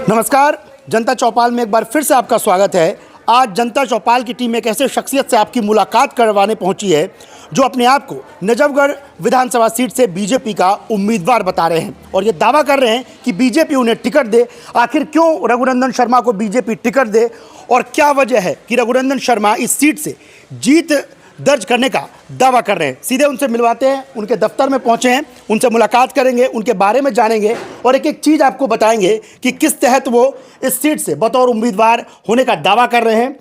नमस्कार, जनता चौपाल में एक बार फिर से आपका स्वागत है। आज जनता चौपाल की टीम एक ऐसे शख्सियत से आपकी मुलाकात करवाने पहुंची है जो अपने आप को नजफगढ़ विधानसभा सीट से बीजेपी का उम्मीदवार बता रहे हैं और ये दावा कर रहे हैं कि बीजेपी उन्हें टिकट दे। आखिर क्यों रघुनंदन शर्मा को बीजेपी टिकट दे और क्या वजह है कि रघुनंदन शर्मा इस सीट से जीत दर्ज करने का दावा कर रहे हैं। सीधे उनसे मिलवाते हैं, उनके दफ्तर में पहुंचे हैं, उनसे मुलाकात करेंगे, उनके बारे में जानेंगे और एक एक चीज़ आपको बताएंगे कि किस तहत वो इस सीट से बतौर उम्मीदवार होने का दावा कर रहे हैं।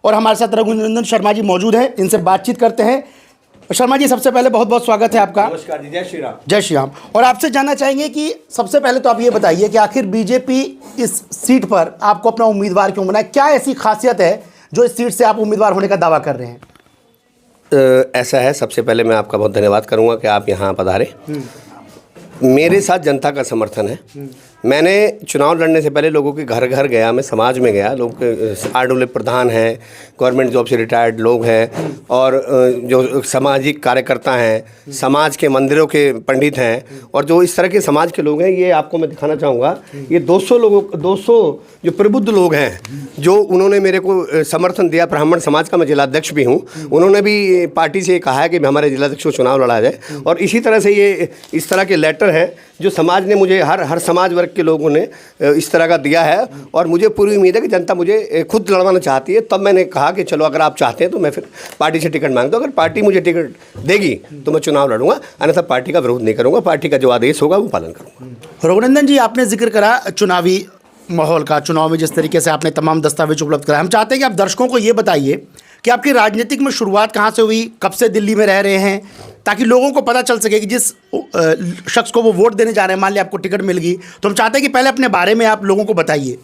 और हमारे साथ रघुनंदन शर्मा जी मौजूद हैं, इनसे बातचीत करते हैं। शर्मा जी, सबसे पहले बहुत बहुत स्वागत है आपका। नमस्कार जी, जय श्री राम। जय श्री राम। और आपसे जानना चाहेंगे कि सबसे पहले तो आप ये बताइए कि आखिर बीजेपी इस सीट पर आपको अपना उम्मीदवार क्यों बनाए? क्या ऐसी खासियत है जो इस सीट से आप उम्मीदवार होने का दावा कर रहे हैं? ऐसा है, सबसे पहले मैं आपका बहुत धन्यवाद करूंगा कि आप यहाँ पधारे। मेरे साथ जनता का समर्थन है। मैंने चुनाव लड़ने से पहले लोगों के घर घर गया, मैं समाज में गया। लोग आरडब्ल्यू प्रधान हैं, गवर्नमेंट जॉब से रिटायर्ड लोग हैं और जो सामाजिक कार्यकर्ता हैं, समाज के मंदिरों के पंडित हैं और जो इस तरह के समाज के लोग हैं, ये आपको मैं दिखाना चाहूँगा। ये 200 जो प्रबुद्ध लोग हैं जो उन्होंने मेरे को समर्थन दिया। ब्राह्मण समाज का मैं जिलाध्यक्ष भी हूँ। उन्होंने भी पार्टी से कहा है कि हमारे जिलाध्यक्ष को चुनाव लड़ा जाए और इसी तरह से ये इस तरह के लेटर हैं जो समाज ने मुझे हर समाज वर्ग के लोगों ने इस तरह का दिया है और मुझे पूरी उम्मीद है कि जनता मुझे खुद लड़वाना चाहती है। तब मैंने कहा कि चलो अगर आप चाहते हैं तो मैं फिर पार्टी से टिकट मांगता हूँ। अगर पार्टी मुझे टिकट देगी तो मैं चुनाव लड़ूंगा, अन्यथा पार्टी का विरोध नहीं करूँगा। पार्टी का जो आदेश होगा वो पालन करूँगा। रघुनंदन जी, आपने जिक्र करा चुनावी माहौल का, चुनाव में जिस तरीके से आपने तमाम दस्तावेज उपलब्ध कराए। हम चाहते हैं कि आप दर्शकों को ये बताइए कि आपकी राजनीतिक में शुरुआत कहाँ से हुई, कब से दिल्ली में रह रहे हैं, ताकि लोगों को पता चल सके कि जिस शख्स को वो वोट देने जा रहे हैं, मान लिया आपको टिकट मिल गई, तो हम चाहते हैं कि पहले अपने बारे में आप लोगों को बताइए।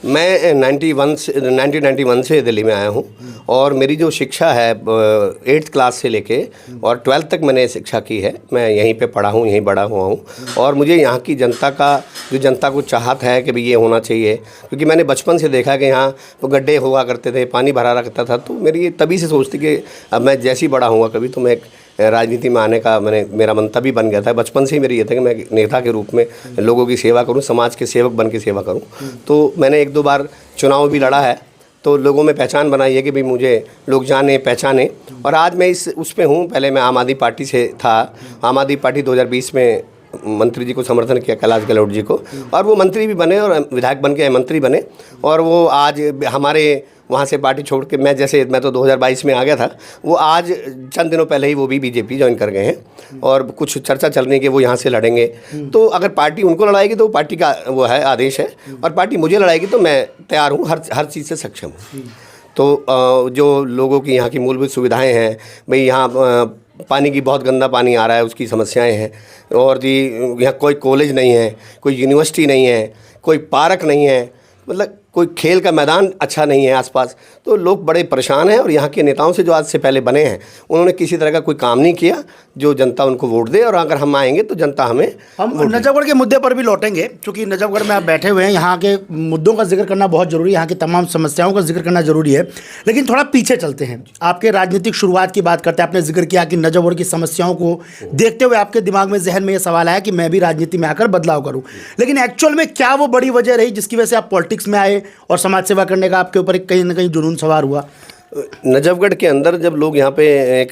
मैं 1991 से दिल्ली में आया हूँ और मेरी जो शिक्षा है 8th क्लास से लेके और 12th तक मैंने शिक्षा की है। मैं यहीं पे पढ़ा हूँ, यहीं बड़ा हुआ हूँ और मुझे यहाँ की जनता को चाहत है कि भाई ये होना चाहिए, क्योंकि मैंने बचपन से देखा कि यहाँ तो गड्ढे हुआ करते थे, पानी भरा रखता था। तो मेरी तभी से सोचती कि अब मैं जैसी बड़ा हुआ कभी तो मैं राजनीति में आने का मेरा मंतव्य बन गया था। बचपन से ही मेरी ये था कि मैं नेता के रूप में लोगों की सेवा करूं, समाज के सेवक बन के सेवा करूं। तो मैंने 1-2 बार चुनाव भी लड़ा है, तो लोगों में पहचान बनाई है कि भाई मुझे लोग जाने पहचाने। और आज मैं उस पे हूँ। पहले मैं आम आदमी पार्टी से था। आम आदमी पार्टी 2020 में मंत्री जी को समर्थन किया, कैलाश गहलोत जी को, और वो मंत्री भी बने और विधायक बन के मंत्री बने। और वो आज हमारे वहाँ से पार्टी छोड़ के मैं तो 2022 में आ गया था, वो आज चंद दिनों पहले ही वो भी बीजेपी ज्वाइन कर गए हैं और कुछ चर्चा चल रही है कि वो यहाँ से लड़ेंगे। तो अगर पार्टी उनको लड़ाएगी तो पार्टी का वो है आदेश है, और पार्टी मुझे लड़ाएगी तो मैं तैयार हूँ, हर चीज़ से सक्षम हूँ। तो जो लोगों की यहाँ की मूलभूत सुविधाएँ हैं, भाई यहाँ पानी की बहुत गंदा पानी आ रहा है, उसकी समस्याएं हैं। और जी यहाँ कोई कॉलेज नहीं है, कोई यूनिवर्सिटी नहीं है, कोई पार्क नहीं है, मतलब कोई खेल का मैदान अच्छा नहीं है आसपास। तो लोग बड़े परेशान हैं और यहाँ के नेताओं से जो आज से पहले बने हैं उन्होंने किसी तरह का कोई काम नहीं किया जो जनता उनको वोट दे। और अगर हम आएंगे तो जनता हम नजफगढ़ के मुद्दे पर भी लौटेंगे, क्योंकि नजफगढ़ में आप बैठे हुए हैं। यहाँ के मुद्दों का जिक्र करना बहुत ज़रूरी है, यहाँ की तमाम समस्याओं का जिक्र करना ज़रूरी है। लेकिन थोड़ा पीछे चलते हैं, आपके राजनीतिक शुरुआत की बात करते हैं। आपने जिक्र किया कि नजफगढ़ की समस्याओं को देखते हुए आपके दिमाग में, जहन में ये सवाल आया कि मैं भी राजनीति में आकर बदलाव करूँ। लेकिन एक्चुअल में क्या वो बड़ी वजह रही जिसकी वजह से आप पॉलिटिक्स में आए और समाज सेवा करने का आपके ऊपर कहीं ना कहीं जुनून सवार हुआ? नजफगढ़ के अंदर जब लोग यहाँ पे एक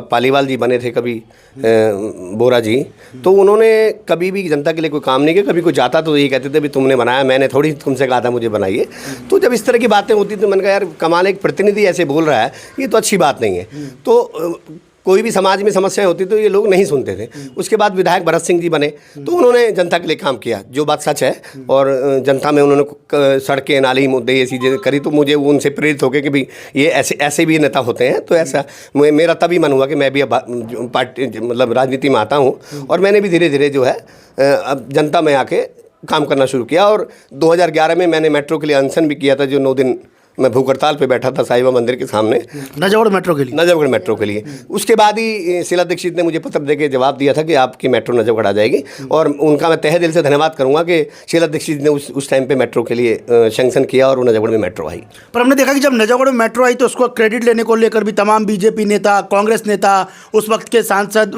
पालीवाल जी बने थे, कभी बोरा जी, तो उन्होंने कभी भी जनता के लिए कोई काम नहीं किया। कभी कोई जाता तो ये कहते थे भी तुमने बनाया, मैंने थोड़ी तुमसे कहा था मुझे बनाइए। तो जब इस तरह की बातें होती तो मैंने कहा यार कमाल, एक प्रतिनिधि ऐसे बोल रहा है, ये तो अच्छी बात नहीं है। तो कोई भी समाज में समस्याएं होती तो ये लोग नहीं सुनते थे। उसके बाद विधायक भरत सिंह जी बने तो उन्होंने जनता के लिए काम किया, जो बात सच है। और जनता में उन्होंने सड़कें, नाली, मुद्दे, ये चीज़ें करी। तो मुझे उनसे प्रेरित होकर कि भाई ये ऐसे भी नेता होते हैं। तो ऐसा मेरा तभी मन हुआ कि मैं भी अब पार्टी मतलब राजनीति में आता हूँ। और मैंने भी धीरे धीरे जो है अब जनता में आके काम करना शुरू किया। और 2011 में मैंने मेट्रो के लिए अनशन भी किया था, जो 9 दिन मैं भूख हड़ताल पे बैठा था साईं बाबा मंदिर के सामने, नजफगढ़ मेट्रो के लिए। नजफगढ़ मेट्रो के लिए। उसके बाद ही शीला दीक्षित ने मुझे पत्र देके जवाब दिया था कि आपकी मेट्रो नजफगढ़ आ जाएगी, और उनका मैं तहे दिल से धन्यवाद करूंगा कि शीला दीक्षित ने उस टाइम पे मेट्रो के लिए सैंक्शन किया और वो नजफगढ़ में मेट्रो आई। पर हमने देखा कि जब नजफगढ़ में मेट्रो आई तो उसको क्रेडिट लेने को लेकर भी तमाम बीजेपी नेता, कांग्रेस नेता, उस वक्त के सांसद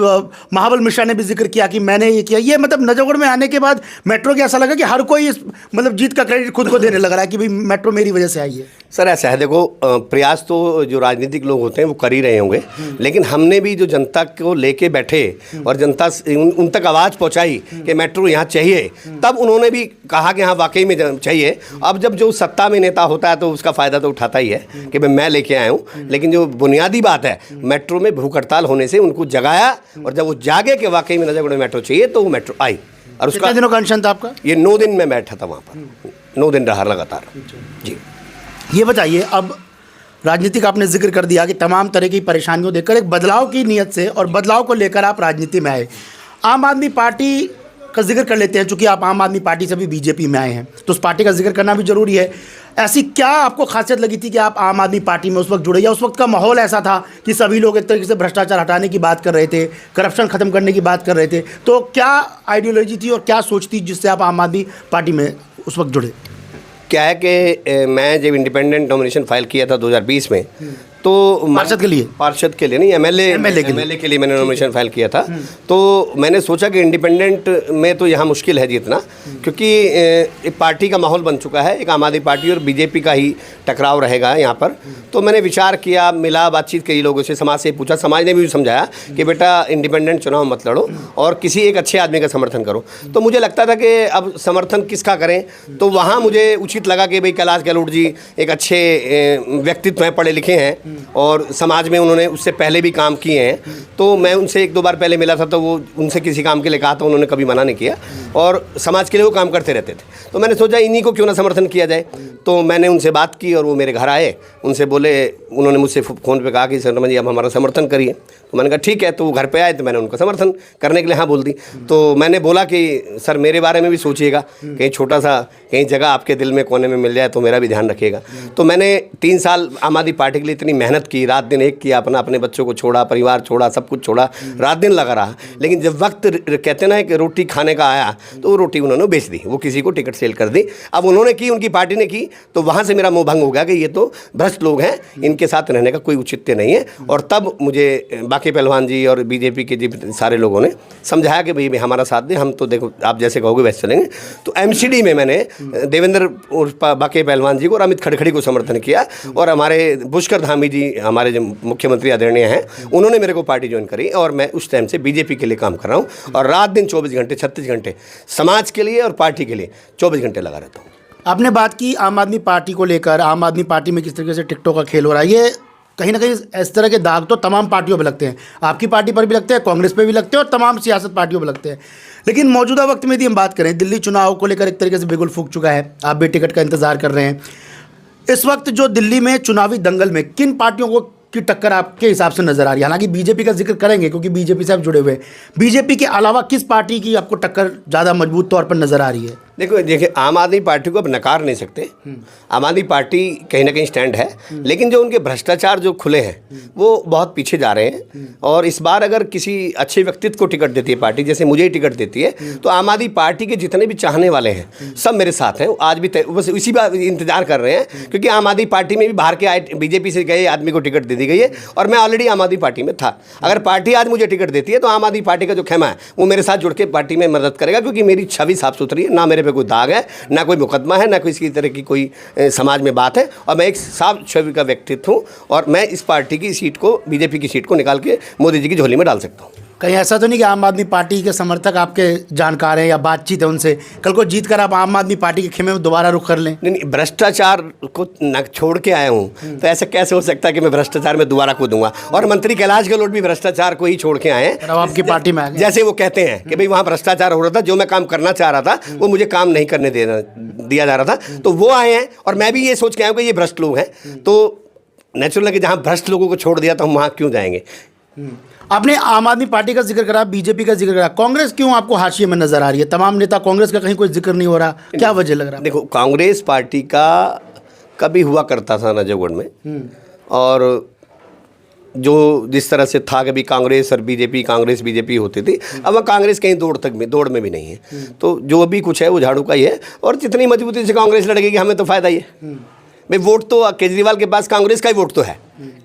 महाबल मिश्रा ने भी जिक्र किया कि मैंने ये किया। ये मतलब नजफगढ़ में आने के बाद मेट्रो के ऐसा लगा कि हर कोई इस मतलब जीत का क्रेडिट खुद को देने लग रहा है कि भाई मेट्रो मेरी वजह से आई है। सर ऐसा है, देखो प्रयास तो जो राजनीतिक लोग होते हैं वो कर ही रहे होंगे, लेकिन हमने भी जो जनता को लेके बैठे और जनता उन तक आवाज़ पहुंचाई कि मेट्रो यहाँ चाहिए, तब उन्होंने भी कहा कि हाँ वाकई में चाहिए। अब जब जो सत्ता में नेता होता है तो उसका फ़ायदा तो उठाता ही है कि मैं लेके आया हूँ, लेकिन जो बुनियादी बात है मेट्रो में भूख हड़ताल होने से उनको जगाया, और जब वो जागे कि वाकई में नजफगढ़ में मेट्रो चाहिए तो वो मेट्रो आई। और उसका कितने दिनों का अनशन था आपका? ये 9 दिन में बैठा था वहाँ पर, 9 दिन रहा लगातार। जी ये बताइए, अब राजनीति का आपने जिक्र कर दिया कि तमाम तरह की परेशानियों देखकर एक बदलाव की नीयत से और बदलाव को लेकर आप राजनीति में आए। आम आदमी पार्टी का जिक्र कर लेते हैं, चूंकि आप आम आदमी पार्टी से भी बीजेपी में आए हैं तो उस पार्टी का जिक्र करना भी जरूरी है। ऐसी क्या आपको खासियत लगी थी कि आप आम आदमी पार्टी में उस वक्त जुड़े, या उस वक्त का माहौल ऐसा था कि सभी लोग एक तरीके से भ्रष्टाचार हटाने की बात कर रहे थे, करप्शन खत्म करने की बात कर रहे थे, तो क्या आइडियोलॉजी थी और क्या सोच थी जिससे आप आम आदमी पार्टी में उस वक्त जुड़े? क्या है कि मैं जब इंडिपेंडेंट नॉमिनेशन फाइल किया था 2020 में, तो पार्षद के लिए नहीं, एमएलए के लिए मैंने नॉमिनेशन फाइल किया था। तो मैंने सोचा कि इंडिपेंडेंट में तो यहाँ मुश्किल है जीतना, क्योंकि एक पार्टी का माहौल बन चुका है, एक आम आदमी पार्टी और बीजेपी का ही टकराव रहेगा यहाँ पर। तो मैंने विचार किया, मिला, बातचीत कई लोगों से, समाज से पूछा, समाज ने भी समझाया कि बेटा इंडिपेंडेंट चुनाव मत लड़ो और किसी एक अच्छे आदमी का समर्थन करो। तो मुझे लगता था कि अब समर्थन किसका करें, तो वहाँ मुझे उचित लगा कि भाई कैलाश गहलोत जी एक अच्छे व्यक्तित्व हैं, पढ़े लिखे हैं और समाज में उन्होंने उससे पहले भी काम किए हैं। तो मैं उनसे 1-2 बार पहले मिला था, तो वो उनसे किसी काम के लिए कहा था, उन्होंने कभी मना नहीं किया और समाज के लिए वो काम करते रहते थे। तो मैंने सोचा इन्हीं को क्यों ना समर्थन किया जाए। तो मैंने उनसे बात की और वो मेरे घर आए, उनसे बोले, उन्होंने मुझसे फ़ोन पे कहा कि शर्मा जी आप हमारा समर्थन करिए। तो मैंने कहा ठीक है। तो वो घर पे आए तो मैंने उनको समर्थन करने के लिए हाँ बोल दी। तो मैंने बोला कि सर मेरे बारे में भी सोचिएगा, कहीं छोटा सा कहीं जगह आपके दिल में कोने में मिल जाए तो मेरा भी ध्यान रखिएगा। तो मैंने 3 साल आम आदमी पार्टी के लिए इतनी मेहनत की, रात दिन एक किया, अपने बच्चों को छोड़ा, परिवार छोड़ा, सब कुछ छोड़ा, रात दिन लगा रहा। लेकिन जब वक्त कहते ना कि रोटी खाने का आया तो वो रोटी उन्होंने बेच दी, वो किसी को टिकट सेल कर दी। अब उन्होंने की, उनकी पार्टी ने की, तो वहाँ से मेरा मोह भंग हो गया कि ये तो भ्रष्ट लोग हैं, इनके साथ रहने का कोई औचित्य नहीं है। और तब मुझे बाकी पहलवान जी और बीजेपी के जी सारे लोगों ने समझाया कि भाई हमारा साथ दे, हम तो देखो आप जैसे कहोगे वैसे चलेंगे। तो एमसीडी में मैंने देवेंद्र बाकी पहलवान जी को और अमित खड़खड़ी को समर्थन किया, और हमारे पुष्कर धामी जी हमारे जो मुख्यमंत्री आदरणीय हैं, उन्होंने मेरे को पार्टी ज्वाइन करी और मैं उस टाइम से बीजेपी के लिए काम कर रहा हूँ। और रात दिन 24 घंटे 36 घंटे समाज के लिए और पार्टी के लिए 24 घंटे लगा रहता हूँ। आपने बात की आम आदमी पार्टी को लेकर, आम आदमी पार्टी में किस तरीके से टिकटों का खेल हो रहा है। ये कहीं ना कहीं इस तरह के दाग तो तमाम पार्टियों पर लगते हैं, आपकी पार्टी पर भी लगते हैं, कांग्रेस पे भी लगते हैं और तमाम सियासत पार्टियों पर लगते हैं। लेकिन मौजूदा वक्त में यदि हम बात करें, दिल्ली चुनाव को लेकर एक तरीके से बिगुल फूंक चुका है, आप भी टिकट का इंतजार कर रहे हैं। इस वक्त जो दिल्ली में चुनावी दंगल में किन पार्टियों को की टक्कर आपके हिसाब से नजर आ रही है? हालांकि बीजेपी का जिक्र करेंगे क्योंकि बीजेपी से आप जुड़े हुए हैं, बीजेपी के अलावा किस पार्टी की आपको टक्कर ज़्यादा मजबूत तौर पर नजर आ रही है? देखिए आम आदमी पार्टी को अब नकार नहीं सकते। आम आदमी पार्टी कहीं ना कहीं स्टैंड है, लेकिन जो उनके भ्रष्टाचार जो खुले हैं वो बहुत पीछे जा रहे हैं। और इस बार अगर किसी अच्छे व्यक्तित्व को टिकट देती है पार्टी, जैसे मुझे ही टिकट देती है, तो आम आदमी पार्टी के जितने भी चाहने वाले हैं सब मेरे साथ हैं। आज भी बस इसी बात इंतजार कर रहे हैं, क्योंकि आम आदमी पार्टी में भी बाहर के आए बीजेपी से गए आदमी को टिकट दे दी गई है और मैं ऑलरेडी आम आदमी पार्टी में था। अगर पार्टी आज मुझे टिकट देती है तो आम आदमी पार्टी का जो खेमा है वो मेरे साथ जुड़ के पार्टी में मदद करेगा, क्योंकि मेरी छवि साफ सुथरी है, ना मेरे पे कोई दाग है, ना कोई मुकदमा है, ना कोई इसी तरह की कोई समाज में बात है, और मैं एक साफ छवि का व्यक्तित्व हूँ और मैं इस पार्टी की सीट को, बीजेपी की सीट को निकाल के मोदी जी की झोली में डाल सकता हूँ। कहीं ऐसा तो नहीं कि आम आदमी पार्टी के समर्थक आपके जानकार हैं या बातचीत है उनसे, कल को जीत कर आप आम आदमी पार्टी के खेमे में दोबारा रुख कर लें? नहीं, भ्रष्टाचार को न छोड़ के आया हूँ, तो ऐसा कैसे हो सकता है कि मैं भ्रष्टाचार में दोबारा कूदूंगा? और मंत्री कैलाश गहलोत भी भ्रष्टाचार को ही छोड़ के आए हैं, आपकी पार्टी में आ गए। जैसे वो कहते हैं कि भाई वहाँ भ्रष्टाचार हो रहा था, जो मैं काम करना चाह रहा था वो मुझे काम नहीं करने दिया जा रहा था, तो वो आए हैं। और मैं भी ये सोच के आया हूँ कि ये भ्रष्ट लोग हैं, तो नेचुरल है कि जहाँ भ्रष्ट लोगों को छोड़ दिया तो हम वहाँ क्यों जाएंगे। आपने आम आदमी पार्टी का जिक्र करा, बीजेपी का जिक्र करा, कांग्रेस क्यों आपको हाशिए में नजर आ रही है? तमाम नेता कांग्रेस का कहीं कोई जिक्र नहीं हो रहा, क्या वजह लग रहा है? देखो, कांग्रेस पार्टी का कभी हुआ करता था नजफगढ़ में। और जो जिस तरह से था कभी कांग्रेस और बीजेपी, कांग्रेस बीजेपी होती थी, अब वह कांग्रेस कहीं दौड़ में भी नहीं है। तो जो अभी कुछ है वो झाड़ू का ही है, और जितनी मजबूती से कांग्रेस लड़ेगी हमें तो फ़ायदा ही है भाई। वोट तो केजरीवाल के पास कांग्रेस का ही वोट तो है,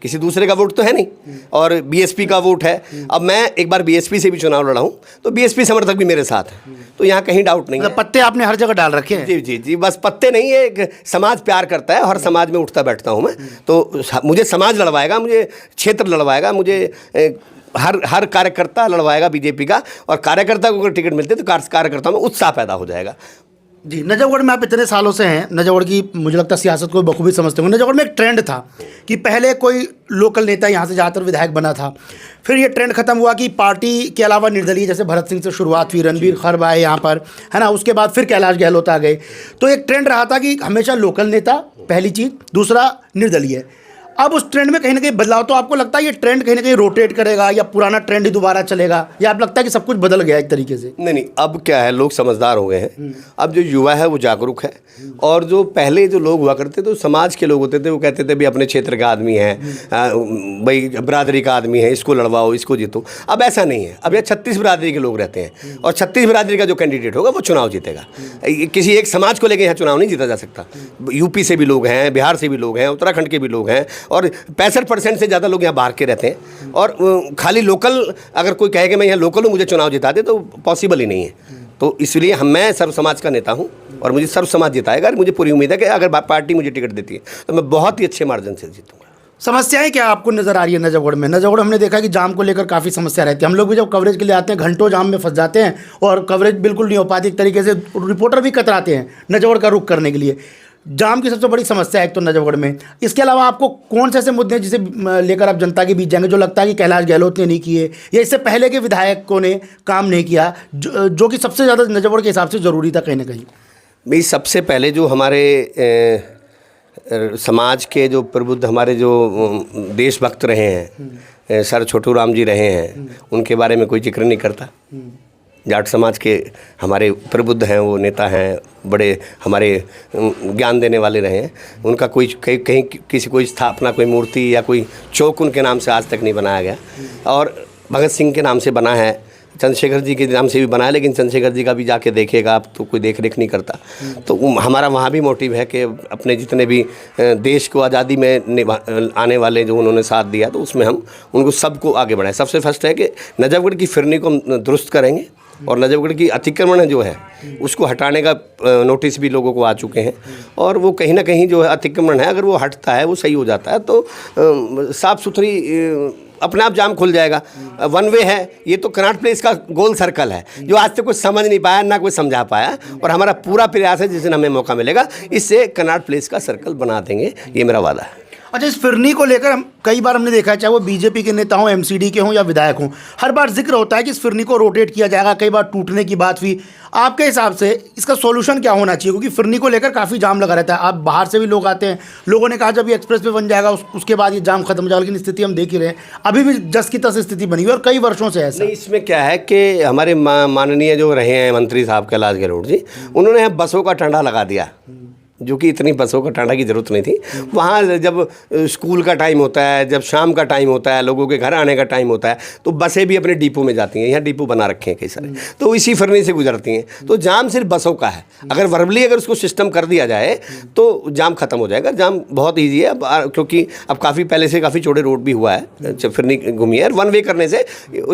किसी दूसरे का वोट तो है नहीं, और बीएसपी का वोट है। अब मैं एक बार बीएसपी से भी चुनाव लड़ा हूँ, तो बीएसपी समर्थक भी मेरे साथ हैं, तो यहाँ कहीं डाउट नहीं है। पत्ते आपने हर जगह डाल रखे हैं। जी जी जी, बस पत्ते नहीं है, एक समाज प्यार करता है, हर समाज में उठता बैठता हूँ मैं, तो मुझे समाज लड़वाएगा, मुझे क्षेत्र लड़वाएगा, मुझे हर कार्यकर्ता लड़वाएगा बीजेपी का, और कार्यकर्ता को अगर टिकट मिलते तो कार्यकर्ताओं में उत्साह पैदा हो जाएगा। जी, नजफगढ़ में आप इतने सालों से हैं, नजफगढ़ की मुझे लगता है सियासत को बखूबी समझते होंगे। नजफगढ़ में एक ट्रेंड था कि पहले कोई लोकल नेता यहाँ से ज़्यादातर विधायक बना था, फिर ये ट्रेंड खत्म हुआ कि पार्टी के अलावा निर्दलीय, जैसे भरत सिंह से शुरुआत हुई, रणबीर खर्ब आए यहाँ पर, है ना, उसके बाद फिर कैलाश गहलोत आ गए। तो एक ट्रेंड रहा था कि हमेशा लोकल नेता पहली चीज़, दूसरा निर्दलीय। अब उस ट्रेंड में कहीं ना कहीं बदलाव, तो आपको लगता है ये ट्रेंड कहीं ना कहीं रोटेट करेगा, या पुराना ट्रेंड ही दोबारा चलेगा, या आप लगता है कि सब कुछ बदल गया एक तरीके से? नहीं, अब क्या है, लोग समझदार हो गए हैं। अब जो युवा है वो जागरूक है, और जो पहले जो लोग हुआ करते तो समाज के लोग होते थे, वो कहते थे भाई अपने क्षेत्र का आदमी है, भाई बरादरी का आदमी है, इसको लड़वाओ, इसको जीतो। अब ऐसा नहीं है, अब ये 36 बरादरी के लोग रहते हैं, और 36 बरादरी का जो कैंडिडेट होगा वो चुनाव जीतेगा। किसी एक समाज को लेकर यहाँ चुनाव नहीं जीता जा सकता। यूपी से भी लोग हैं, बिहार से भी लोग हैं, उत्तराखंड के भी लोग हैं, और 65% से ज़्यादा लोग यहाँ बाहर के रहते हैं। और खाली लोकल, अगर कोई कहे कि मैं यहाँ लोकल हूँ मुझे चुनाव जिता दे, तो पॉसिबल ही नहीं है। तो इसलिए मैं सर्व समाज का नेता हूँ, और मुझे सर्व समाज जिताएगा। मुझे पूरी उम्मीद है कि अगर पार्टी मुझे टिकट देती है तो मैं बहुत ही अच्छे मार्जिन से जीतूंगा। समस्याएं क्या आपको नज़र आ रही है नजफगढ़ में? नजफगढ़ हमने देखा कि जाम को लेकर काफ़ी समस्या रहती है। हम लोग भी जब कवरेज के लिए आते हैं घंटों जाम में फंस जाते हैं, और कवरेज बिल्कुल नहीं हो पाती। एक तरीके से रिपोर्टर भी कतराते हैं नजफगढ़ का रुख करने के लिए। जाम की सबसे बड़ी समस्या है एक तो नजफगढ़ में। इसके अलावा आपको कौन से ऐसे मुद्दे जिसे लेकर आप जनता के बीच जाएंगे, जो लगता है कि कैलाश गहलोत ने नहीं किए, या इससे पहले के विधायकों ने काम नहीं किया, जो कि सबसे ज़्यादा नजफगढ़ के हिसाब से ज़रूरी था कहीं ना कहीं? भाई सबसे पहले जो हमारे समाज के जो प्रबुद्ध, हमारे जो देशभक्त रहे हैं, सर छोटू राम जी रहे हैं, उनके बारे में कोई जिक्र नहीं करता। जाट समाज के हमारे प्रबुद्ध हैं, वो नेता हैं, बड़े हमारे ज्ञान देने वाले रहे हैं। उनका कोई कहीं किसी कोई स्थापना, कोई मूर्ति या कोई चौक उनके नाम से आज तक नहीं बनाया गया। और भगत सिंह के नाम से बना है, चंद्रशेखर जी के नाम से भी बना है, लेकिन चंद्रशेखर जी का भी जाके देखेगा आप तो कोई देख रेख नहीं करता। तो हमारा वहाँ भी मोटिव है कि अपने जितने भी देश को आज़ादी में आने वाले जो उन्होंने साथ दिया, तो उसमें हम उनको सबको आगे बढ़ाएं। सबसे फर्स्ट है कि नजफगढ़ की फिरनी को हम दुरुस्त करेंगे, और नजफगढ़ की अतिक्रमण जो है उसको हटाने का नोटिस भी लोगों को आ चुके हैं। और वो कहीं ना कहीं जो है अतिक्रमण है, अगर वो हटता है, वो सही हो जाता है, तो साफ़ सुथरी अपने आप जाम खुल जाएगा। वन वे है, ये तो कनॉट प्लेस का गोल सर्कल है, जो आज तक कोई समझ नहीं पाया, ना कोई समझा पाया। और हमारा पूरा प्रयास है, जिस दिन हमें मौका मिलेगा इससे कनॉट प्लेस का सर्कल बना देंगे, ये मेरा वादा है। अच्छा, इस फिरनी को लेकर हम कई बार हमने देखा है, चाहे वो बीजेपी के नेता हों, एमसीडी के हों या विधायक हों, हर बार जिक्र होता है कि इस फिरनी को रोटेट किया जाएगा। कई बार टूटने की बात हुई। आपके हिसाब से इसका सॉल्यूशन क्या होना चाहिए? क्योंकि फिरनी को लेकर काफ़ी जाम लगा रहता है। आप बाहर से भी लोग आते हैं, लोगों ने कहा जब ये एक्सप्रेस वे बन जाएगा उसके बाद ये जाम खत्म हो जाएगा, लेकिन स्थिति हम देख ही रहे हैं, अभी भी जस की तस स्थिति बनी हुई है, और कई वर्षों से ऐसा। इसमें क्या है कि हमारे माननीय जो रहे हैं मंत्री साहब कैलाश गहलोत जी, उन्होंने बसों का टंडा लगा दिया, जो कि इतनी बसों का टाँडा की ज़रूरत नहीं थी। वहाँ जब स्कूल का टाइम होता है, जब शाम का टाइम होता है, लोगों के घर आने का टाइम होता है, तो बसें भी अपने डिपो में जाती हैं। यहाँ डिपो बना रखे हैं कई सारे, तो इसी फिरनी से गुजरती हैं। तो जाम सिर्फ बसों का है। अगर वर्बली अगर उसको सिस्टम कर दिया जाए तो जाम खत्म हो जाएगा। जाम बहुत ईजी है, क्योंकि अब काफ़ी पहले से काफ़ी चौड़े रोड भी हुआ है, जब फिरनी घूमी है। वन वे करने से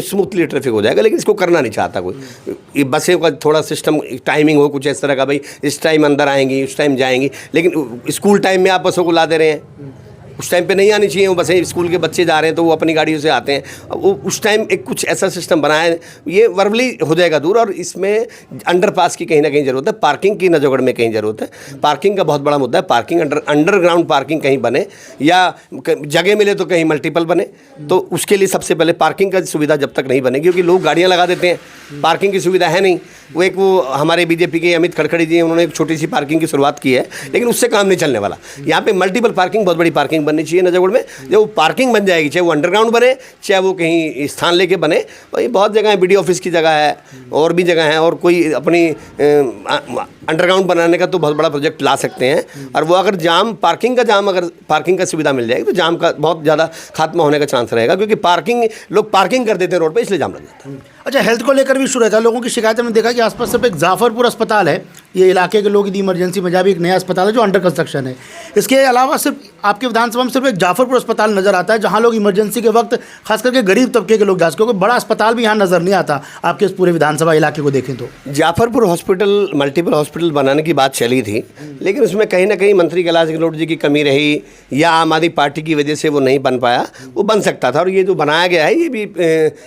स्मूथली ट्रैफिक हो जाएगा, लेकिन इसको करना नहीं चाहता कोई। ये बसें का थोड़ा सिस्टम टाइमिंग हो कुछ इस तरह का, भाई इस टाइम अंदर आएंगी, उस टाइम जाएंगी। लेकिन स्कूल टाइम में आप बसों को ला दे रहे हैं, उस टाइम पे नहीं आनी चाहिए वो बसें। स्कूल के बच्चे जा रहे हैं तो वो अपनी गाड़ियों से आते हैं, वो उस टाइम एक कुछ ऐसा सिस्टम बनाए, ये वर्बली हो जाएगा दूर। और इसमें अंडरपास की कहीं ना कहीं ज़रूरत है, पार्किंग की नजफगढ़ में कहीं ज़रूरत है। पार्किंग का बहुत बड़ा मुद्दा है। पार्किंग अंडरग्राउंड पार्किंग कहीं बने, या जगह मिले तो कहीं मल्टीपल बने। तो उसके लिए सबसे पहले पार्किंग का सुविधा जब तक नहीं बनेगी, क्योंकि लोग गाड़ियाँ लगा देते हैं, पार्किंग की सुविधा है नहीं। वो हमारे बीजेपी के अमित खड़खड़ी जी, उन्होंने एक छोटी सी पार्किंग की शुरुआत की है, लेकिन उससे काम नहीं चलने वाला। यहाँ पे मल्टीपल पार्किंग, बहुत बड़ी पार्किंग बननी चाहिए नजफगढ़ में। जब वो पार्किंग बन जाएगी, चाहे वो अंडरग्राउंड बने, चाहे वो कहीं स्थान लेके बने, और ये बहुत जगह है, BDO ऑफिस की जगह है और भी जगह है, और कोई अपनी अंडरग्राउंड बनाने का तो बहुत बड़ा प्रोजेक्ट ला सकते हैं। और वो अगर अगर पार्किंग का सुविधा मिल जाएगी तो जाम का बहुत ज़्यादा खात्मा होने का चांस रहेगा, क्योंकि लोग पार्किंग कर देते हैं रोड पे, इसलिए जाम लग जाता है। अच्छा, हेल्थ को लेकर भी शुरू रहता है लोगों की शिकायत। हमने देखा कि आसपास सिर्फ एक जाफरपुर अस्पताल है, ये इलाके के लोग यदि इमरजेंसी में जाए, एक नया अस्पताल है जो अंडर कंस्ट्रक्शन है। इसके अलावा सिर्फ आपके विधानसभा में सिर्फ एक जाफरपुर अस्पताल नजर आता है, जहां लोग इमरजेंसी के वक्त खास करके गरीब तबके के लोग जा सके। कोई बड़ा अस्पताल भी यहाँ नजर नहीं आता आपके इस पूरे विधानसभा इलाके को देखें तो। जाफरपुर हॉस्पिटल, मल्टीपल हॉस्पिटल बनाने की बात चली थी, लेकिन उसमें कहीं ना कहीं मंत्री कैलाश गहलोत जी की कमी रही, या आम आदमी पार्टी की वजह से वो नहीं बन पाया। वो बन सकता था, और ये जो बनाया गया है ये भी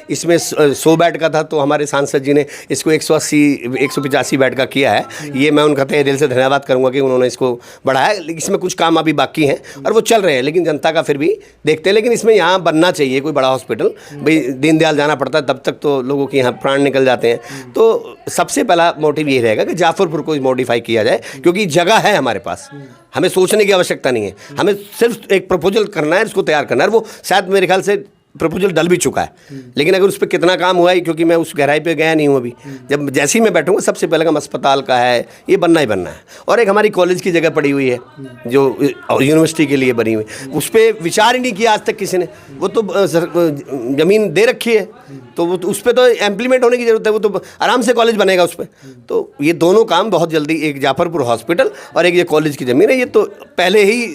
इसमें 100 बेड का था, तो हमारे सांसद जी ने इसको 185 बेड का किया है। ये मैं उनका तहे दिल से धन्यवाद करूंगा कि उन्होंने इसको बढ़ाया। लेकिन इसमें कुछ काम अभी बाकी हैं और वो चल रहे हैं, लेकिन जनता का फिर भी देखते हैं। लेकिन इसमें यहाँ बनना चाहिए कोई बड़ा हॉस्पिटल। भाई दीनदयाल जाना पड़ता है, तब तक तो लोगों के यहाँ प्राण निकल जाते हैं। तो सबसे पहला मोटिव ये रहेगा कि जाफरपुर को मॉडिफाई किया जाए, क्योंकि जगह है हमारे पास, हमें सोचने की आवश्यकता नहीं है। हमें सिर्फ एक प्रपोजल करना है, उसको तैयार करना है। वो शायद मेरे ख्याल से प्रपोजल डल भी चुका है, लेकिन अगर उस पर कितना काम हुआ है, क्योंकि मैं उस गहराई पे गया नहीं हूँ अभी। जब जैसे ही मैं बैठूंगा, सबसे पहले काम अस्पताल का है, ये बनना ही बनना है। और एक हमारी कॉलेज की जगह पड़ी हुई है जो यूनिवर्सिटी के लिए बनी हुई, उस पर विचार ही नहीं किया आज तक किसी ने। वो तो ज़मीन दे रखी है, तो वो उस पर तो इम्प्लीमेंट होने की ज़रूरत है। वो तो आराम से कॉलेज बनेगा उस पर। तो ये दोनों काम बहुत जल्दी, एक जाफरपुर हॉस्पिटल और एक ये कॉलेज की ज़मीन है, ये तो पहले ही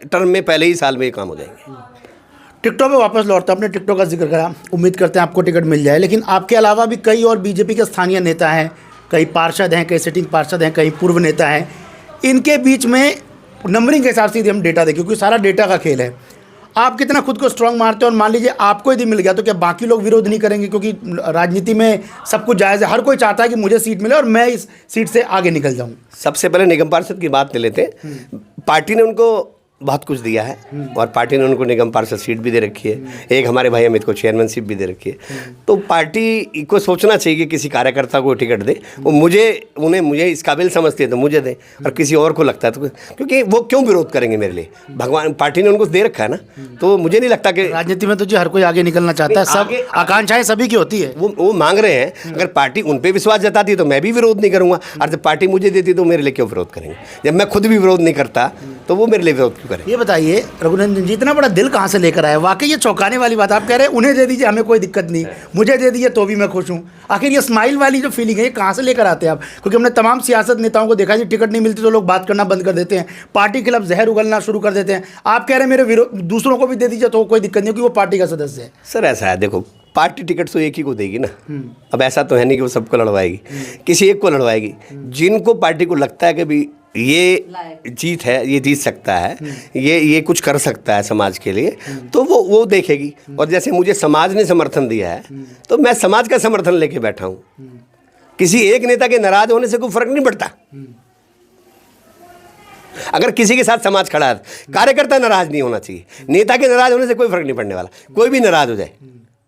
टर्म में, पहले ही साल में ये काम हो जाएंगे। टिकटों पे वापस लौटता, आपने टिकटों का जिक्र करा, उम्मीद करते हैं आपको टिकट मिल जाए। लेकिन आपके अलावा भी कई और बीजेपी के स्थानीय नेता हैं, कई पार्षद हैं, कई सिटिंग पार्षद हैं, कई पूर्व नेता हैं। इनके बीच में नंबरिंग के हिसाब से यदि हम डेटा दें, क्योंकि सारा डेटा का खेल है, आप कितना खुद को स्ट्रांग मारते हो? और मान लीजिए आपको यदि मिल गया तो क्या बाकी लोग विरोध नहीं करेंगे? क्योंकि राजनीति में सब कुछ जायज़ है, हर कोई चाहता है कि मुझे सीट मिले और मैं इस सीट से आगे निकल जाऊँ। सबसे पहले निगम पार्षद की बात ले लेते हैं। पार्टी ने उनको बहुत कुछ दिया है और पार्टी ने उनको निगम पार्षद सीट भी दे रखी है। एक हमारे भाई अमित को चेयरमैनशिप भी दे रखी है। तो पार्टी को सोचना चाहिए कि किसी कार्यकर्ता को टिकट दे, वो मुझे इस काबिल समझते हैं तो मुझे दे, और किसी और को लगता है तो, क्योंकि वो क्यों विरोध करेंगे मेरे लिए? भगवान, पार्टी ने उनको दे रखा है ना। तो मुझे नहीं लगता कि राजनीति में तो जी हर कोई आगे निकलना चाहता है, सब आकांक्षाएं सभी की होती है। वो मांग रहे हैं। अगर पार्टी उन पर विश्वास जताती है तो मैं भी विरोध नहीं करूँगा, और जब पार्टी मुझे देती तो मेरे लिए क्यों विरोध करेंगे? जब मैं खुद भी विरोध नहीं करता तो वो मेरे लिए विरोध क्यों करें? ये बताइए रघुनंदन जी, इतना बड़ा दिल कहाँ से लेकर आए? वाकई ये चौंकाने वाली बात। आप कह रहे हैं उन्हें दे दीजिए, हमें कोई दिक्कत नहीं, मुझे दे दीजिए तो भी मैं खुश हूँ। आखिर ये स्माइल वाली जो फीलिंग है, ये कहाँ से लेकर आते हैं आप? क्योंकि हमने तमाम सियासत नेताओं को देखा है, टिकट नहीं मिलती तो लोग बात करना बंद कर देते हैं, पार्टी के खिलाफ जहर उगलना शुरू कर देते हैं। आप कह रहे हैं मेरे विरोध दूसरों को भी दे दीजिए तो कोई दिक्कत नहीं, क्योंकि वो पार्टी का सदस्य है। सर ऐसा है, देखो पार्टी टिकट तो एक ही को देगी ना। अब ऐसा तो है नहीं कि वो सबको लड़वाएगी, किसी एक को लड़वाएगी। जिनको पार्टी को लगता है कि भी ये जीत है, ये जीत सकता है, ये कुछ कर सकता है समाज के लिए, तो वो देखेगी। और जैसे मुझे समाज ने समर्थन दिया है तो मैं समाज का समर्थन लेके बैठा हूँ। किसी एक नेता के नाराज होने से कोई फर्क नहीं पड़ता। अगर किसी के साथ समाज खड़ा है, कार्यकर्ता नाराज नहीं होना चाहिए, नेता के नाराज होने से कोई फर्क नहीं पड़ने वाला। कोई भी नाराज हो जाए,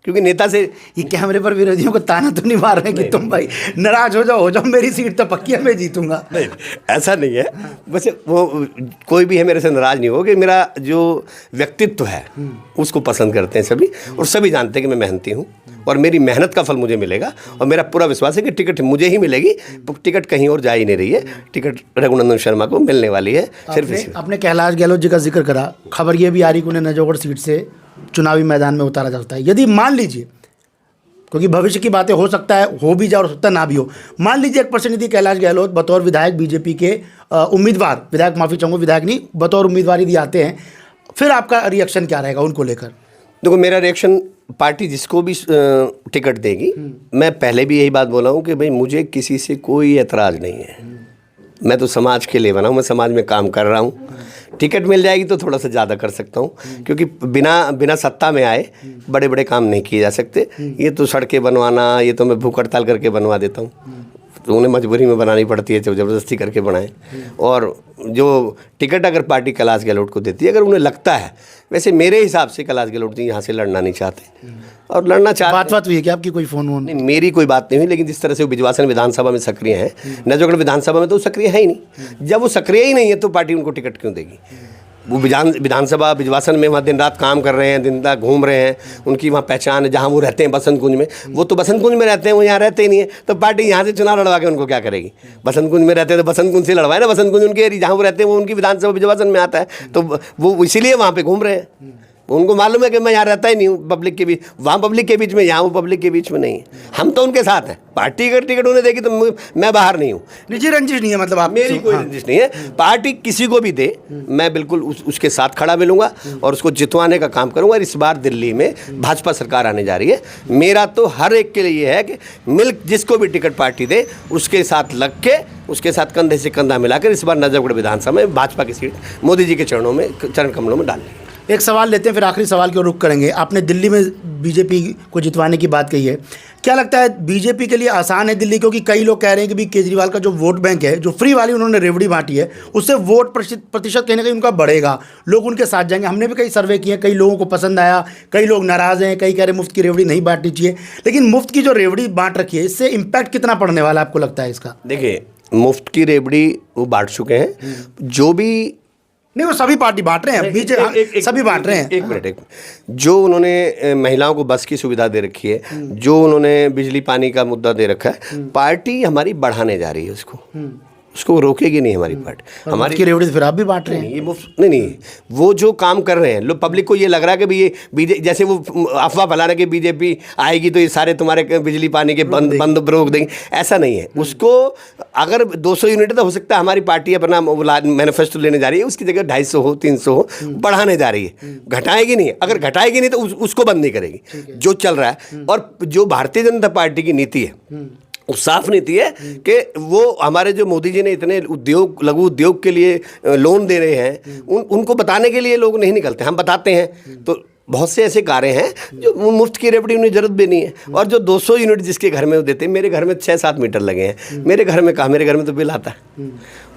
क्योंकि नेता से ये कैमरे पर विरोधियों को ताना तो नहीं मार रहे हैं कि तुम भाई नाराज हो जाओ, मेरी सीट तो पक्की है, मैं जीतूंगा। नहीं, ऐसा नहीं है। वैसे वो कोई भी है मेरे से नाराज नहीं हो कि मेरा जो व्यक्तित्व है उसको पसंद करते हैं सभी, और सभी जानते हैं कि मैं मेहनती हूँ और मेरी मेहनत का फल मुझे मिलेगा। और मेरा पूरा विश्वास है कि टिकट मुझे ही मिलेगी, टिकट कहीं और जा ही नहीं रही है, टिकट रघुनंदन शर्मा को मिलने वाली है। सिर्फ आपने कैलाश गहलोत जी का जिक्र करा, खबर ये भी आ रही कि उन्हें नजफगढ़ सीट से चुनावी मैदान में उतारा जाता है। यदि मान लीजिए, क्योंकि भविष्य की बातें हो सकता है हो भी जाए और सकता ना भी हो, मान लीजिए 1% यदि कैलाश गहलोत बतौर विधायक बीजेपी के उम्मीदवार, विधायक माफ़ी चाहूँगा, विधायक नहीं, बतौर उम्मीदवार यदि आते हैं, फिर आपका रिएक्शन क्या रहेगा उनको लेकर? देखो, मेरा रिएक्शन, पार्टी जिसको भी टिकट देगी, मैं पहले भी यही बात बोला हूँ कि भाई मुझे किसी से कोई एतराज़ नहीं है। मैं तो समाज के लिए बना हूँ, मैं समाज में काम कर रहा हूँ। टिकट मिल जाएगी तो थोड़ा सा ज़्यादा कर सकता हूँ, क्योंकि बिना सत्ता में आए बड़े बड़े काम नहीं किए जा सकते। ये तो सड़कें बनवाना, ये तो मैं भूख हड़ताल करके बनवा देता हूँ, तो उन्हें मजबूरी में बनानी पड़ती है, तो ज़बरदस्ती करके बनाएं। और जो टिकट अगर पार्टी कैलाश गहलोत को देती है, अगर उन्हें लगता है, वैसे मेरे हिसाब से कैलाश गहलोत जी यहाँ से लड़ना नहीं चाहते, और लड़ना चाहते। बात हुई है कि आपकी कोई फ़ोन वोन? नहीं, मेरी कोई बात नहीं हुई, लेकिन जिस तरह से वो बिजवासन विधानसभा में सक्रिय हैं, नजफगढ़ विधानसभा में तो सक्रिय है ही नहीं। जब वो सक्रिय ही नहीं है तो पार्टी उनको टिकट क्यों देगी? वो विधानसभा विजवासन में वहाँ दिन रात काम कर रहे हैं, दिन रात घूम रहे हैं, उनकी वहाँ पहचान है। जहाँ वो रहते हैं बसंत कुंज में, वो तो बसंत कुंज में रहते हैं, वो यहाँ रहते ही नहीं है, तो पार्टी यहाँ से चुनाव लड़वा के उनको क्या करेगी? बसंत कुंज में रहते हैं तो बसंत कुंज से लड़वाए ना, बसंत कुंज उनके एरिया जहाँ वो रहते हैं वो उनकी विधानसभा विजवासन में आता है, तो वो इसीलिए वहाँ पर घूम रहे हैं। उनको मालूम है कि मैं यहाँ रहता ही नहीं हूँ पब्लिक के बीच, वहाँ पब्लिक के बीच में, यहाँ वो पब्लिक के बीच में नहीं है। हम तो उनके साथ हैं। पार्टी अगर टिकट उन्हें देगी तो मैं बाहर नहीं हूँ। निजी रंजिश नहीं है मतलब आप? मेरी कोई रंजिश नहीं है। पार्टी किसी को भी दे, मैं बिल्कुल उसके साथ खड़ा मिलूंगा और उसको जितवाने का काम करूंगा। और इस बार दिल्ली में भाजपा सरकार आने जा रही है। मेरा तो हर एक के लिए है कि जिसको भी टिकट पार्टी दे उसके साथ लग के, उसके साथ कंधे से कंधा मिलाकर इस बार नजफगढ़ विधानसभा में भाजपा की सीट मोदी जी के चरण कमलों में डालनी। एक सवाल लेते हैं, फिर आखिरी सवाल की ओर रुख करेंगे। आपने दिल्ली में बीजेपी को जितवाने की बात कही है, क्या लगता है बीजेपी के लिए आसान है दिल्ली? क्योंकि कई लोग कह रहे हैं कि भी केजरीवाल का जो वोट बैंक है, जो फ्री वाली उन्होंने रेवड़ी बांटी है, उससे वोट प्रतिशत कहीं ना कहीं उनका बढ़ेगा, लोग उनके साथ जाएंगे। हमने भी कई सर्वे किए हैं, कई लोगों को पसंद आया, कई लोग नाराज़ हैं, कई कह रहे मुफ्त की रेवड़ी नहीं बांटनी चाहिए। लेकिन मुफ्त की जो रेवड़ी बांट रखी है, इससे इम्पैक्ट कितना पड़ने वाला आपको लगता है इसका? देखिए, मुफ्त की रेवड़ी वो बांट चुके हैं, जो भी नहीं, वो सभी पार्टी बांट रहे हैं, बीजेपी सभी बांट रहे हैं। एक मिनट, जो उन्होंने महिलाओं को बस की सुविधा दे रखी है, जो उन्होंने बिजली पानी का मुद्दा दे रखा है, पार्टी हमारी बढ़ाने जा रही है उसको रोकेगी नहीं हमारी पार्टी। हमारी की रेवड़ी फिर आप भी बांट रहे हैं। ये मुफ्त नहीं, वो जो काम कर रहे हैं लोग, पब्लिक को ये लग रहा है कि भी ये बीजेपी, जैसे वो अफवाह फैला रहे कि बीजेपी आएगी तो ये सारे तुम्हारे बिजली पानी के बंद रोक देंगे, ऐसा नहीं है। उसको अगर 200 यूनिट तो हो सकता है हमारी पार्टी अपना मैनिफेस्टो लेने जा रही है, उसकी जगह 250 हो, 300 हो, बढ़ाने जा रही है, घटाएगी नहीं। अगर घटाएगी नहीं तो उसको बंद नहीं करेगी जो चल रहा है। और जो भारतीय जनता पार्टी की नीति है वो साफ नीति है कि वो हमारे जो मोदी जी ने इतने उद्योग, लघु उद्योग के लिए लोन दे रहे हैं, उनको बताने के लिए लोग नहीं निकलते, हम बताते हैं। तो बहुत से ऐसे कार्य हैं जो मुफ्त की रेवड़ी उन्हें जरूरत भी नहीं है। और जो 200 यूनिट जिसके घर में वो देते हैं, मेरे घर में 6-7 मीटर लगे हैं, मेरे घर में कहा, मेरे घर में तो बिल आता है।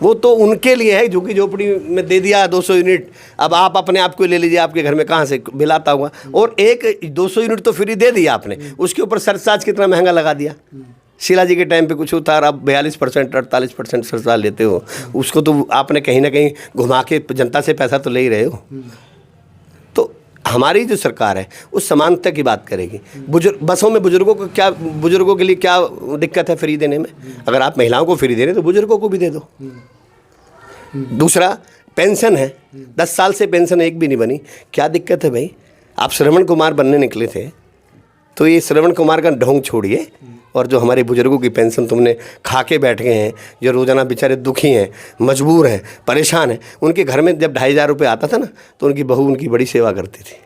वो तो उनके लिए है, झुग्गी झोपड़ी में दे दिया 200 यूनिट, अब आप अपने आप को ले लीजिए, आपके घर में कहाँ से बिल आता हुआ। और एक 200 यूनिट तो फ्री दे दिया आपने, उसके ऊपर सरचार्ज कितना महंगा लगा दिया। शीला जी के टाइम पे कुछ होता, आप 42% 48% सरचार्ज लेते हो, उसको तो आपने कहीं ना कहीं घुमा के जनता से पैसा तो ले ही रहे हो। तो हमारी जो सरकार है उस समानता की बात करेगी। बसों में बुजुर्गों के लिए क्या दिक्कत है फ्री देने में? अगर आप महिलाओं को फ्री दे रहे तो बुजुर्गों को भी दे दो। दूसरा, पेंशन है, 10 साल से पेंशन एक भी नहीं बनी, क्या दिक्कत है भाई? आप श्रवण कुमार बनने निकले थे तो ये श्रवण कुमार का ढोंग छोड़िए, और जो हमारे बुजुर्गों की पेंशन तुमने खा के बैठ गए हैं, जो रोज़ाना बेचारे दुखी हैं, मजबूर हैं, परेशान हैं, उनके घर में जब 2,500 रुपये आता था ना, तो उनकी बहू उनकी बड़ी सेवा करती थी।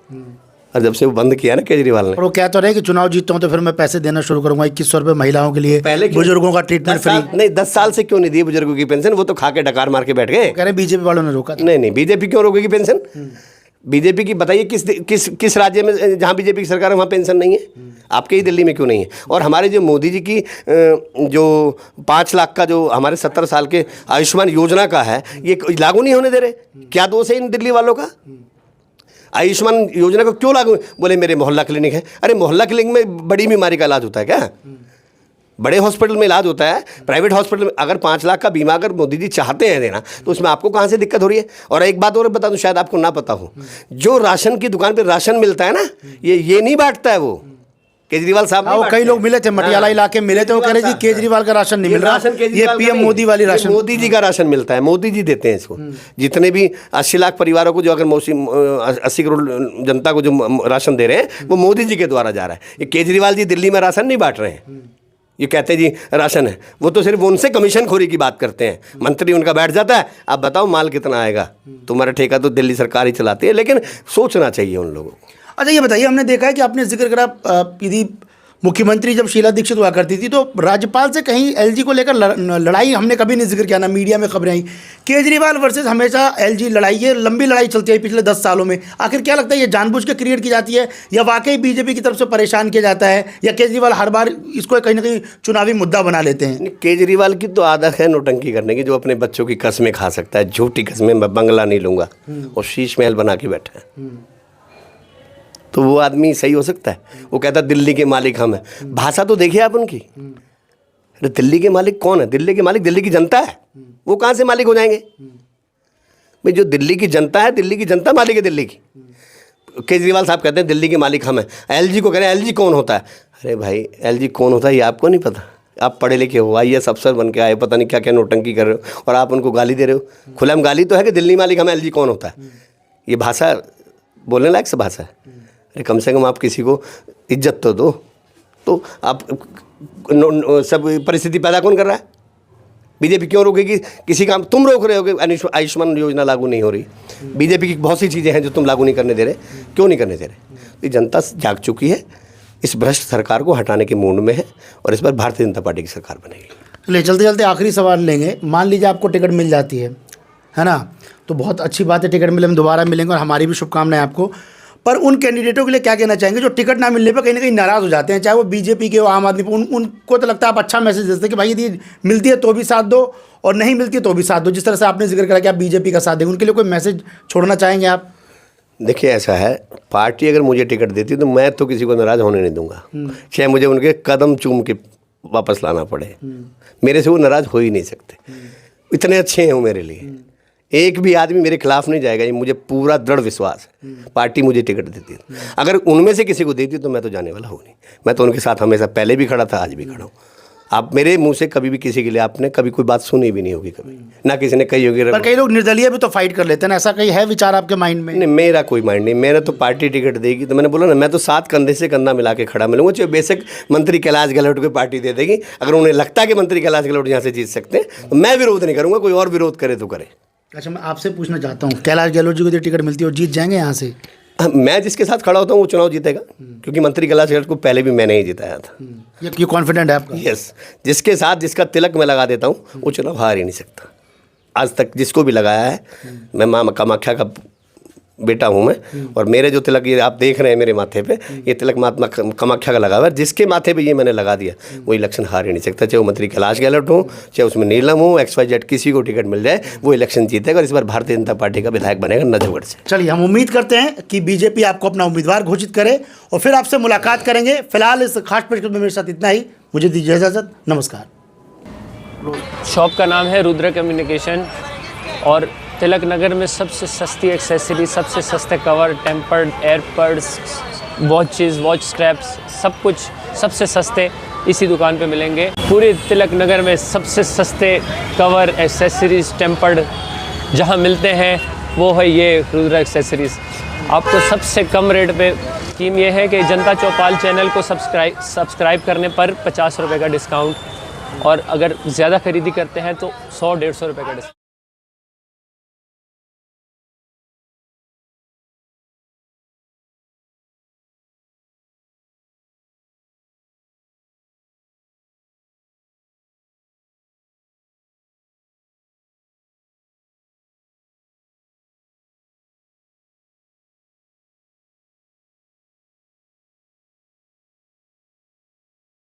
और जब से वो बंद किया ना केजरीवाल ने, और वो क्या तो रहे कि चुनाव जीतता हूँ तो फिर मैं पैसे देना शुरू करूँगा, 2100 रुपये महिलाओं के लिए, पहले बुजुर्गों का ट्रीटमेंट फ्री। नहीं, 10 साल से क्यों नहीं दी बुजुर्गों की पेंशन? वो तो खा के डकार मार के बैठ गए। कह रहे बीजेपी वालों ने रोका। नहीं, बीजेपी क्यों रोकेगी पेंशन? बीजेपी की बताइए किस राज्य में जहाँ बीजेपी की सरकार है वहाँ पेंशन नहीं है? आपके ही दिल्ली में क्यों नहीं है? और हमारे जो मोदी जी की जो 5 लाख का जो हमारे 70 साल के आयुष्मान योजना का है, ये लागू नहीं होने दे रहे। क्या दोष है इन दिल्ली वालों का? आयुष्मान योजना को क्यों लागू? बोले मेरे मोहल्ला क्लिनिक है। अरे मोहल्ला क्लिनिक में बड़ी बीमारी का इलाज होता है क्या? बड़े हॉस्पिटल में इलाज होता है, प्राइवेट हॉस्पिटल में। अगर 5 लाख का बीमा अगर मोदी जी चाहते हैं देना, तो उसमें आपको कहाँ से दिक्कत हो रही है? और एक बात और बता दूं, शायद आपको ना पता हो, जो राशन की दुकान पे राशन मिलता है ना, ये नहीं बांटता है वो केजरीवाल साहब। वो कई लोग मिले थे, मटियाला इलाके में मिले थे, वो कह रहे जी केजरीवाल का राशन नहीं मिल रहा, ये पीएम मोदी वाली राशन, मोदी जी का राशन मिलता है, मोदी जी देते हैं इसको। जितने भी 80 लाख परिवारों को जो अगर 80 करोड़ जनता को जो राशन दे रहे हैं, वो मोदी जी के द्वारा जा रहा है। ये केजरीवाल जी दिल्ली में राशन नहीं बांट रहे हैं, ये कहते हैं जी राशन है, वो तो सिर्फ उनसे कमीशन खोरी की बात करते हैं। मंत्री उनका बैठ जाता है, आप बताओ माल कितना आएगा? तुम्हारा ठेका तो दिल्ली सरकार ही चलाती है। लेकिन सोचना चाहिए उन लोगों को। अच्छा, ये बताइए, हमने देखा है कि आपने जिक्र करा यदि मुख्यमंत्री जब शीला दीक्षित हुआ करती थी तो राज्यपाल से कहीं एलजी को लेकर लड़ाई हमने कभी नहीं जिक्र किया, ना मीडिया में खबरें आई। केजरीवाल वर्सेस हमेशा एलजी लड़ाई, ये लंबी लड़ाई चलती है पिछले 10 सालों में। आखिर क्या लगता है, ये जानबूझ के क्रिएट की जाती है या वाकई बीजेपी की तरफ से परेशान किया जाता है, या केजरीवाल हर बार इसको कहीं ना कहीं चुनावी मुद्दा बना लेते हैं? केजरीवाल की तो आदत है नौटंकी करने की, जो अपने बच्चों की कस्में खा सकता है, झूठी कस्में, मैं बंगला नहीं लूँगा, और शीश महल बना के बैठा है। तो वो आदमी सही हो सकता है? वो कहता दिल्ली के मालिक हम हैं। भाषा तो देखिए आप उनकी। अरे दिल्ली के मालिक कौन है? दिल्ली के मालिक दिल्ली की जनता है। वो कहाँ से मालिक हो जाएंगे? भाई जो दिल्ली की जनता है, दिल्ली की जनता मालिक है दिल्ली की। केजरीवाल साहब कहते हैं दिल्ली के मालिक हम हैं, एलजी को कह रहे हैं एलजी कौन होता है। अरे भाई एलजी कौन होता है ये आपको नहीं पता? आप पढ़े लिखे हो, IAS अफसर बन के आए, पता नहीं क्या क्या नोटंकी कर रहे हो और आप उनको गाली दे रहे हो। खुलेआम गाली तो है कि दिल्ली मालिक हम, एलजी कौन होता है। ये भाषा बोलने लायक से भाषा है? अरे कम से कम आप किसी को इज्जत तो दो। तो आप सब परिस्थिति पैदा कौन कर रहा है? बीजेपी क्यों रोकेगी किसी काम? तुम रोक रहे हो कि आयुष्मान योजना लागू नहीं हो रही। बीजेपी की बहुत सी चीज़ें हैं जो तुम लागू नहीं करने दे रहे। क्यों नहीं करने दे रहे? तो जनता जाग चुकी है, इस भ्रष्ट सरकार को हटाने के मूड में है और इस बार भारतीय जनता पार्टी की सरकार बनेगी। चलिए चलते चलते आखिरी सवाल लेंगे। मान लीजिए आपको टिकट मिल जाती है ना, तो बहुत अच्छी बात है, टिकट मिले, हम दोबारा मिलेंगे और हमारी भी शुभकामनाएं आपको। पर उन कैंडिडेटों के लिए क्या कहना चाहेंगे जो टिकट ना मिलने पर कहीं ना कहीं नाराज़ हो जाते हैं, चाहे वो बीजेपी के हो, आम आदमी, उनको तो लगता है आप अच्छा मैसेज देते हैं कि भाई यदि मिलती है तो भी साथ दो और नहीं मिलती है तो भी साथ दो, जिस तरह से आपने जिक्र करा कि आप बीजेपी का साथ देंगे, उनके लिए कोई मैसेज छोड़ना चाहेंगे आप? देखिए ऐसा है, पार्टी अगर मुझे टिकट देती तो मैं तो किसी को नाराज़ होने नहीं दूंगा, चाहे मुझे उनके कदम चूम के वापस लाना पड़े। मेरे से वो नाराज़ हो ही नहीं सकते, इतने अच्छे हैं वो मेरे लिए। एक भी आदमी मेरे खिलाफ नहीं जाएगा, ये मुझे पूरा दृढ़ विश्वास है। पार्टी मुझे टिकट देती है, अगर उनमें से किसी को देती तो मैं तो जाने वाला हूँ नहीं। मैं तो उनके साथ हमेशा पहले भी खड़ा था, आज भी खड़ा हूँ। आप मेरे मुंह से कभी भी किसी के लिए आपने कभी कोई बात सुनी भी नहीं होगी, कभी ना किसी ने कही होगी। पर कई लोग निर्दलीय भी तो फाइट कर लेते हैं, ऐसा कहीं है विचार आपके माइंड में? नहीं, मेरा कोई माइंड नहीं। मैंने तो पार्टी टिकट देगी तो मैंने बोला ना, मैं तो साथ कंधे से कंधा मिला के खड़ा मिलूंगा। चाहे बेशक मंत्री कैलाश गहलोत को पार्टी दे देगी, अगर उन्हें लगता है कि मंत्री कैलाश गहलोत यहाँ से जीत सकते हैं तो मैं विरोध नहीं करूँगा, कोई और विरोध करे तो करे। अच्छा, मैं आपसे पूछना चाहता हूँ, कैलाश गहलोत जी को यदि टिकट मिलती है और जीत जाएंगे यहाँ से? मैं जिसके साथ खड़ा होता हूँ वो चुनाव जीतेगा, क्योंकि मंत्री कैलाश गहलोत को पहले भी मैंने ही जिताया था। ये कॉन्फिडेंट है आपका? यस, जिसके साथ जिसका तिलक मैं लगा देता हूँ वो चुनाव हार ही नहीं सकता। आज तक जिसको भी लगाया है, मैं माँ कामाख्या का बेटा हूँ मैं, और मेरे जो तिलक ये आप देख रहे हैं मेरे माथे पे, ये तिलक माता कामाख्या का लगा हुआ है। जिसके माथे पे ये मैंने लगा दिया वो इलेक्शन हार ही नहीं सकता, चाहे वो मंत्री कैलाश गहलोत हो, चाहे उसमें नीलम हो, XYZ, किसी को टिकट मिल जाए वो इलेक्शन जीतेगा और इस बार भारतीय जनता पार्टी का विधायक बनेगा नजफगढ़ से। चलिए, हम उम्मीद करते हैं कि बीजेपी आपको अपना उम्मीदवार घोषित करे और फिर आपसे मुलाकात करेंगे। फिलहाल इस खास पेशकश में मेरे साथ इतना ही, मुझे दीजिए इजाज़त, नमस्कार। शॉप का नाम है रुद्र कम्युनिकेशन और तिलक नगर में सबसे सस्ती एक्सेसरी, सबसे सस्ते cover, tempered, AirPods, watches, watch straps, सब कुछ सबसे सस्ते इसी दुकान पे मिलेंगे। पूरे तिलक नगर में सबसे सस्ते कवर, एक्सेसरीज, टेम्पर्ड जहां मिलते हैं वो है ये रुद्र एक्सेसरीज़। आपको सबसे कम रेट पे स्कीम ये है कि जनता चौपाल चैनल को सब्सक्राइब करने पर 50 रुपये का डिस्काउंट, और अगर ज़्यादा खरीदी करते हैं तो 100-150 रुपये का डिस्काउंट।